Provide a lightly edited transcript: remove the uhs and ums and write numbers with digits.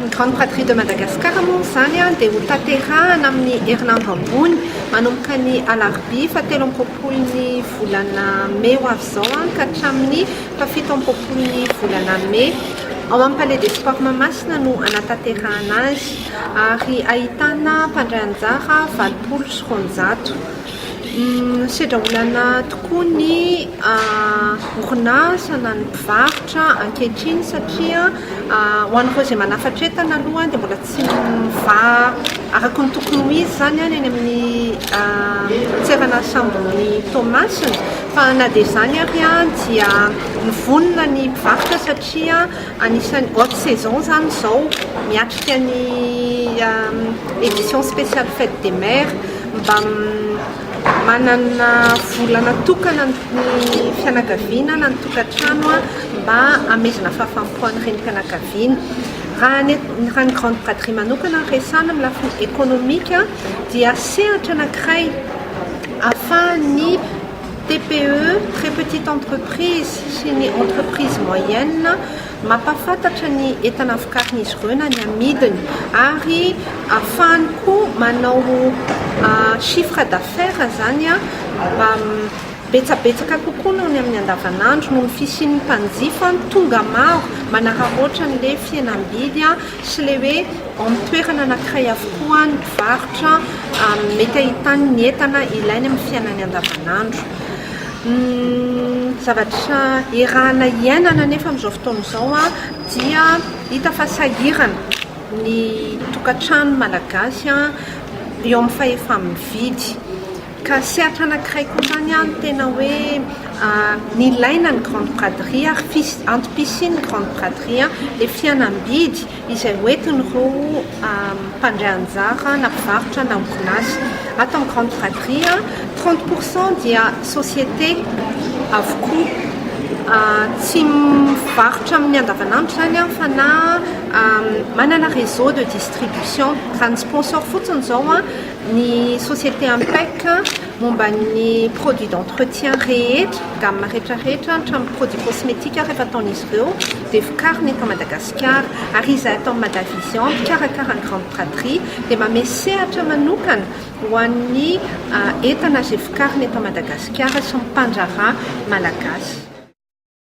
Ny Grande Fratrie de Madagascar moa zany dia ho tanterahana amin'ny herinandro ambony manomboka ny alarobia 17 volana May ho avy izao ka hatramin'ny 17 volana May. Ao amin'ny Palais des Sports Mahamasina no anatanterahana azy ary ahitana mpandray anjara 20 sedra olana tokoa ny orinasa na ny mpivarotra ankehitriny satria ho an'ireo izay manafatra entana aloha dia mbola tsy araka ny tokony ho izy zany any amin'ny tsirana sambony Tomasina fa na dia izany ary dia nivonona ny mpivarotra satria anisan'ny haute saison zany izao miatrika ny édition spéciale fête des mères mba manana volana tokana ny fianakaviana na ny tokantrano mba amezana fahafahampo an'ireny fianakaviana. Raha ny Grande Fratrie manokana resana amin'ny lafiny économique dia sehatra anankiray ahafahan'ny TPE, très petite entreprise sy ny entreprise moyenne mampafantatra ny entana vokarin'izy ireo na ny amidiny ary ahafahany koa manao chiffre d'affaires zany mba betsabetsaka kokoa noho ny amin'ny andavanandro noho ny fisian'ny mpanjifa tonga maro manararaotra n'ilay fihenam-bidy sy ilay hoe amin'ny toerana anankiray avokoa ny mpivarotra mety ahitany ny entana ilainy amin'ny fiainany andavanandro. Zavatra iarahana iainana nefa amin'izao fotoana izao dia hita fa sahirana ny tokantrano malagasy eo amin'ny fahefa-mividy ka sehatra anankiray koa zany tena hoe ny ilaina ny Grande Fratrie ary antipisiany Grande Fratrie ilay fihenam-bidy izay hoentin'ireo mpandray anjara na mpivarotra na orinasa. Ato amin'ny Grande Fratrie 30% dia société avokoa tsy mivarotra amin'ny andavanandro zany fa na manana réseau de distribution. Raha ny sponsor fotsiny izao ny société Impec momba ny produit d'entretien rehetra gamma rehetrarehetra hatramin'ny produit cosmétique rehefa ataon'izy ireo dia vokariny eto Madagasikara ary izahay atao Madavision mikarakara ny Grande Fratrie dia manome sehatra manokana ho an'ny entana izay vokariny eto Madagasikara sy ny mpandraharaha malagasy.